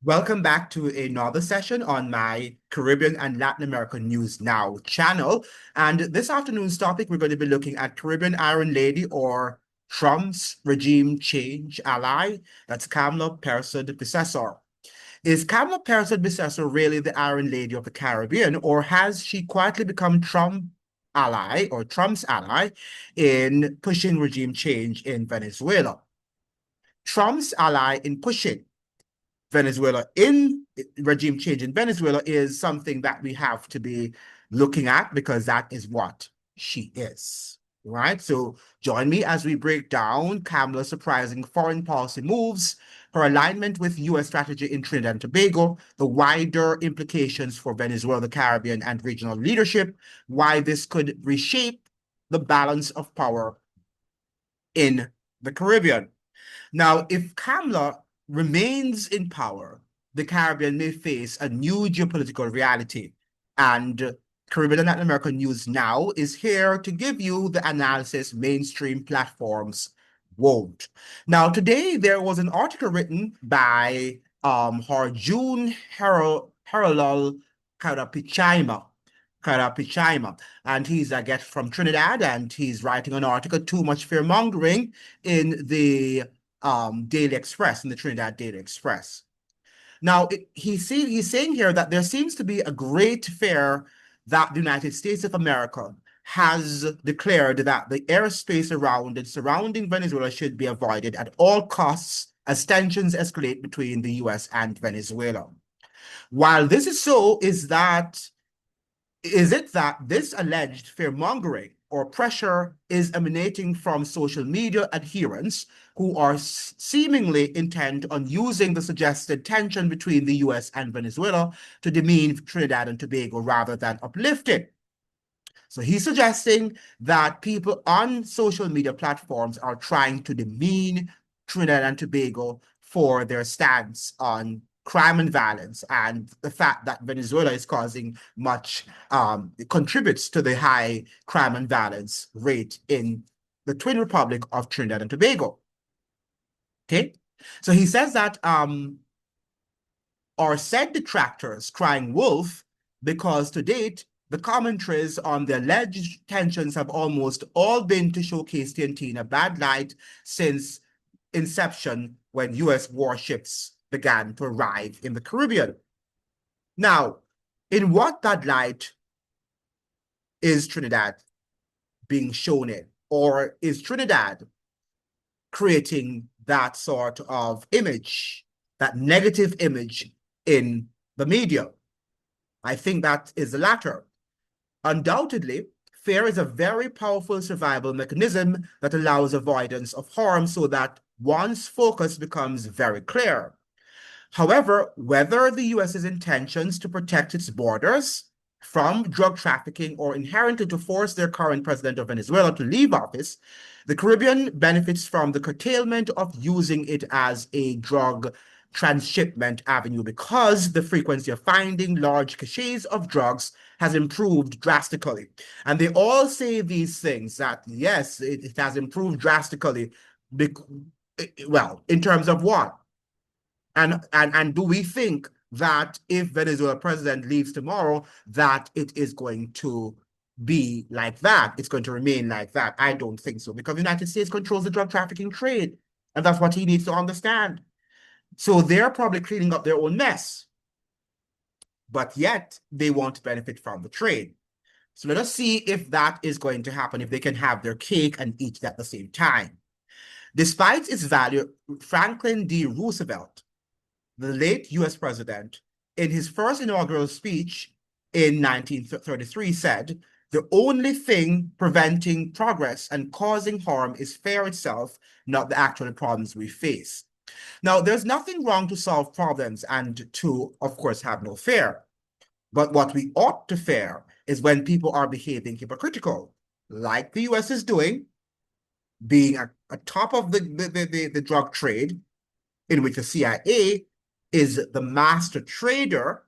Welcome back to another session on my Caribbean and Latin American News Now channel. And this afternoon's topic, we're going to be looking at Caribbean Iron Lady or Trump's regime change ally. That's Kamla Persad-Bissessar. Is Kamla Persad-Bissessar really the Iron Lady of the Caribbean, or has she quietly become Trump's ally in pushing regime change in Venezuela? Trump's ally in pushing Venezuela in regime change in Venezuela is something that we have to be looking at because that is what she is. Right? So join me as we break down Kamla's surprising foreign policy moves, her alignment with US strategy in Trinidad and Tobago, the wider implications for Venezuela, the Caribbean, and regional leadership, why this could reshape the balance of power in the Caribbean. Now, if Kamla remains in power, the Caribbean may face a new geopolitical reality. And Caribbean and Latin American News Now is here to give you the analysis mainstream platforms won't. Now, today there was an article written by Harjun Haralal Karapichaima. And he's, I guess, from Trinidad, and he's writing an article, Too Much Fear Mongering, in the Daily Express, in the Trinidad Daily Express. Now, he's saying here that there seems to be a great fear that the United States of America has declared that the airspace around and surrounding Venezuela should be avoided at all costs as tensions escalate between the US and Venezuela. While this is so, is it that this alleged fear-mongering or pressure is emanating from social media adherents who are seemingly intent on using the suggested tension between the US and Venezuela to demean Trinidad and Tobago rather than uplift it? So he's suggesting that people on social media platforms are trying to demean Trinidad and Tobago for their stance on crime and violence, and the fact that Venezuela is causing much, contributes to the high crime and violence rate in the twin republic of Trinidad and Tobago. Okay, so he says that are said detractors crying wolf because to date, the commentaries on the alleged tensions have almost all been to showcase TNT in a bad light since inception when US warships began to arrive in the Caribbean. Now, in what bad light is Trinidad being shown in? Or is Trinidad creating that sort of image, that negative image in the media? I think that is the latter. Undoubtedly, fear is a very powerful survival mechanism that allows avoidance of harm so that one's focus becomes very clear. However, whether the US's intentions to protect its borders from drug trafficking or inherently to force their current president of Venezuela to leave office, the Caribbean benefits from the curtailment of using it as a drug transshipment avenue because the frequency of finding large caches of drugs has improved drastically. And they all say these things that, yes, it has improved drastically. Well, in terms of what? And do we think that if Venezuela president leaves tomorrow, that it is going to be like that? It's going to remain like that? I don't think so, because the United States controls the drug trafficking trade, and that's what he needs to understand. So they're probably cleaning up their own mess, but yet they won't benefit from the trade. So let us see if that is going to happen, if they can have their cake and eat it at the same time. Despite its value, Franklin D. Roosevelt, the late US president, in his first inaugural speech in 1933 said, "The only thing preventing progress and causing harm is fear itself, not the actual problems we face." Now, there's nothing wrong to solve problems and to, of course, have no fear. But what we ought to fear is when people are behaving hypocritical, like the US is doing, being at top of the drug trade, in which the CIA is the master trader,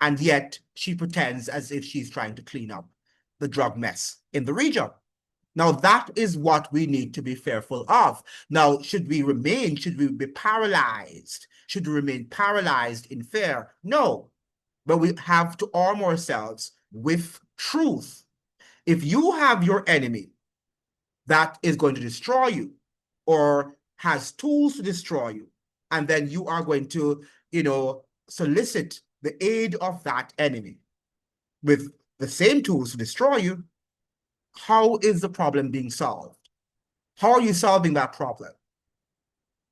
and yet she pretends as if she's trying to clean up the drug mess in the region. Now, that is what we need to be fearful of. Now, should we be paralyzed? Should we remain paralyzed in fear? No, but we have to arm ourselves with truth. If you have your enemy that is going to destroy you or has tools to destroy you, and then you are going to, solicit the aid of that enemy with the same tools to destroy you, how is the problem being solved? How are you solving that problem?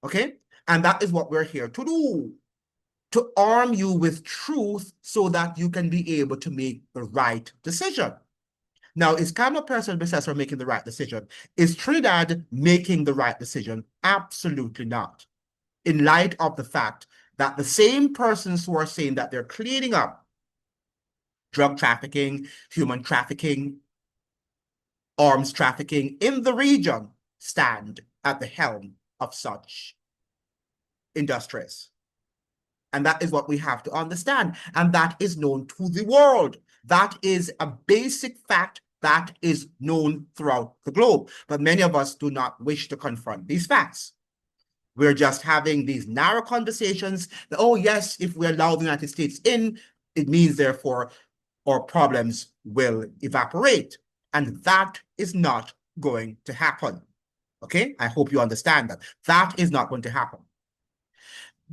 Okay? And that is what we're here to do, to arm you with truth so that you can be able to make the right decision. Now, is Kamla Persad-Bissessar making the right decision? Is Trinidad making the right decision? Absolutely not. In light of the fact that the same persons who are saying that they're cleaning up drug trafficking, human trafficking, arms trafficking in the region stand at the helm of such industries. And that is what we have to understand. And that is known to the world. That is a basic fact that is known throughout the globe. But many of us do not wish to confront these facts. We're just having these narrow conversations that, oh, yes, if we allow the United States in, it means, therefore, our problems will evaporate. And that is not going to happen. Okay? I hope you understand that. That is not going to happen.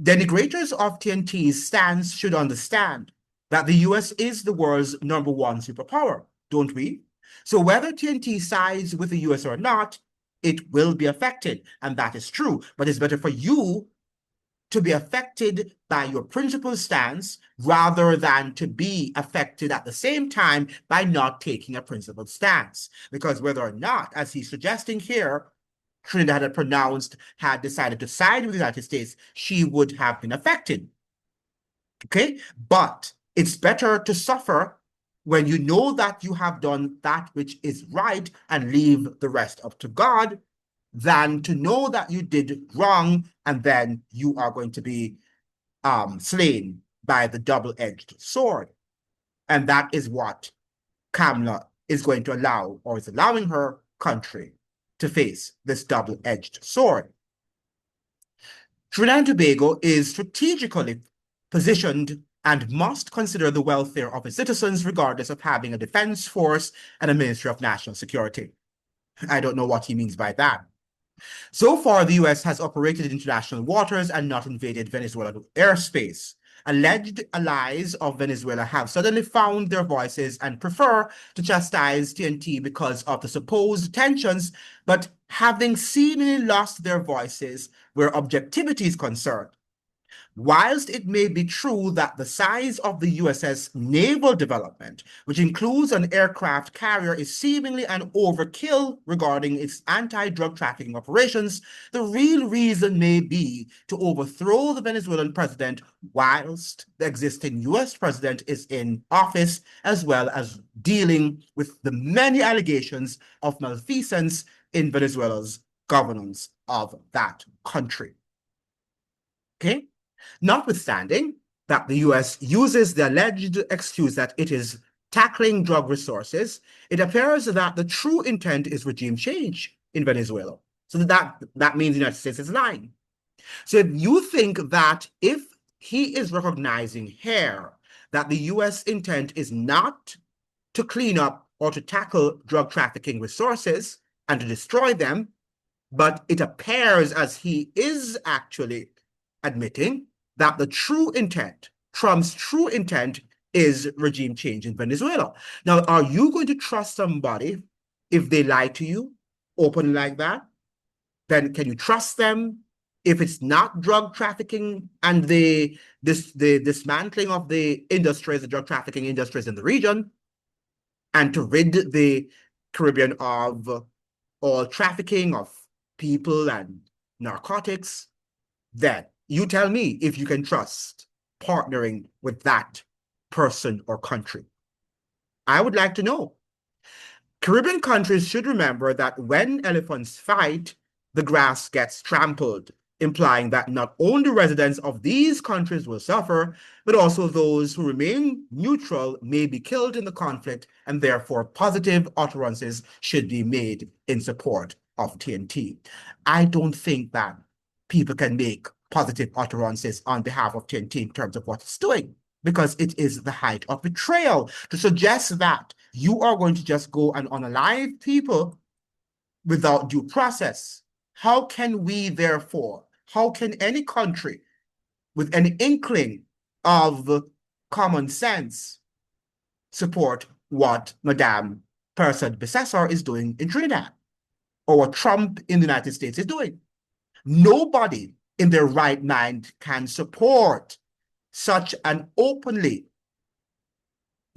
Denigrators of TNT's stance should understand that the US is the world's #1 superpower, don't we? So whether TNT sides with the US or not, it will be affected, and that is true. But it's better for you to be affected by your principal stance rather than to be affected at the same time by not taking a principled stance. Because whether or not, as he's suggesting here, Trinidad had decided to side with the United States, she would have been affected. Okay? But it's better to suffer when you know that you have done that which is right and leave the rest up to God, than to know that you did wrong and then you are going to be slain by the double-edged sword. And that is what Kamla is going to allow, or is allowing her country to face, this double-edged sword. Trinidad and Tobago is strategically positioned and must consider the welfare of its citizens regardless of having a defense force and a Ministry of National Security. I don't know what he means by that. So far, the US has operated in international waters and not invaded Venezuelan airspace. Alleged allies of Venezuela have suddenly found their voices and prefer to chastise TNT because of the supposed tensions, but having seemingly lost their voices where objectivity is concerned. Whilst it may be true that the size of the USS naval development, which includes an aircraft carrier, is seemingly an overkill regarding its anti-drug trafficking operations, the real reason may be to overthrow the Venezuelan president whilst the existing US president is in office, as well as dealing with the many allegations of malfeasance in Venezuela's governance of that country. Okay? Notwithstanding that the US uses the alleged excuse that it is tackling drug resources, it appears that the true intent is regime change in Venezuela. So that means the United States is lying. So if you think that if he is recognizing here that the US intent is not to clean up or to tackle drug trafficking resources and to destroy them, but it appears as he is actually admitting that the true intent, Trump's true intent, is regime change in Venezuela. Now, are you going to trust somebody if they lie to you openly like that? Then can you trust them if it's not drug trafficking and the dismantling of the industries, the drug trafficking industries in the region, and to rid the Caribbean of all trafficking of people and narcotics? Then you tell me if you can trust partnering with that person or country. I would like to know. Caribbean countries should remember that when elephants fight, the grass gets trampled. implying that not only residents of these countries will suffer, but also those who remain neutral may be killed in the conflict, and therefore positive utterances should be made in support of TNT. I don't think that people can make positive utterances on behalf of TNT in terms of what it's doing, because it is the height of betrayal to suggest that you are going to just go and unalive people without due process. How can we, therefore, how can any country with any inkling of common sense support what Madame Persad-Bissessar is doing in Trinidad, or what Trump in the United States is doing? Nobody in their right mind can support such an openly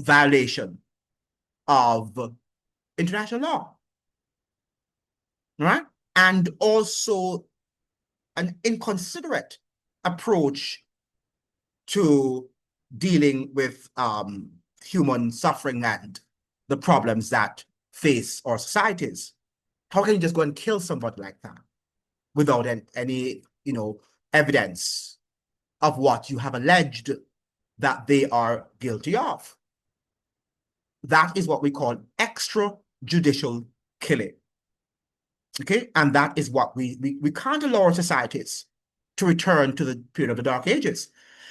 violation of international law, right? And also an inconsiderate approach to dealing with human suffering and the problems that face our societies. How can you just go and kill somebody like that without any evidence of what you have alleged that they are guilty of? That is what we call extrajudicial killing. Okay, and that is what we can't allow our societies to return to the period of the Dark Ages.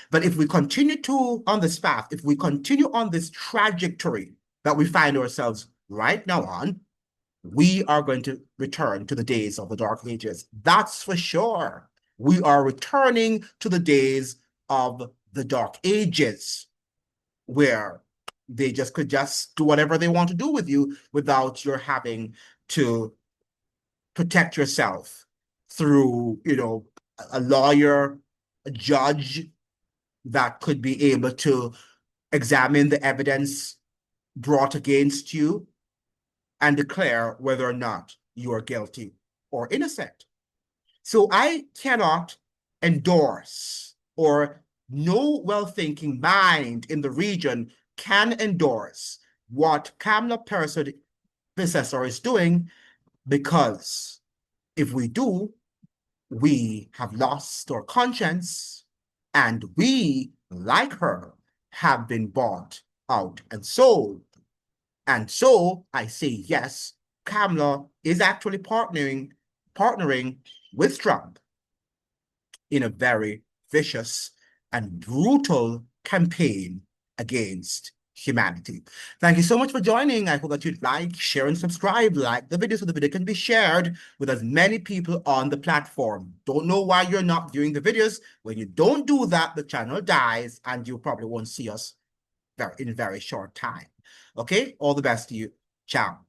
But if we continue on this path, if we continue on this trajectory that we find ourselves right now on, we are going to return to the days of the Dark Ages. That's for sure. We are returning to the days of the Dark Ages, where they could just do whatever they want to do with you without your having to protect yourself through, a lawyer, a judge that could be able to examine the evidence brought against you and declare whether or not you are guilty or innocent. So I cannot endorse, or no well-thinking mind in the region can endorse what Kamla Persad-Bissessar is doing, because if we do, we have lost our conscience, and we, like her, have been bought out and sold. And so I say, yes, Kamla is actually partnering with Trump in a very vicious and brutal campaign against humanity. Thank you so much for joining. I hope that you'd like, share, and subscribe. Like the video so the video can be shared with as many people on the platform. Don't know why you're not viewing the videos. When you don't do that, the channel dies, and you probably won't see us in a very short time. Okay? All the best to you. Ciao.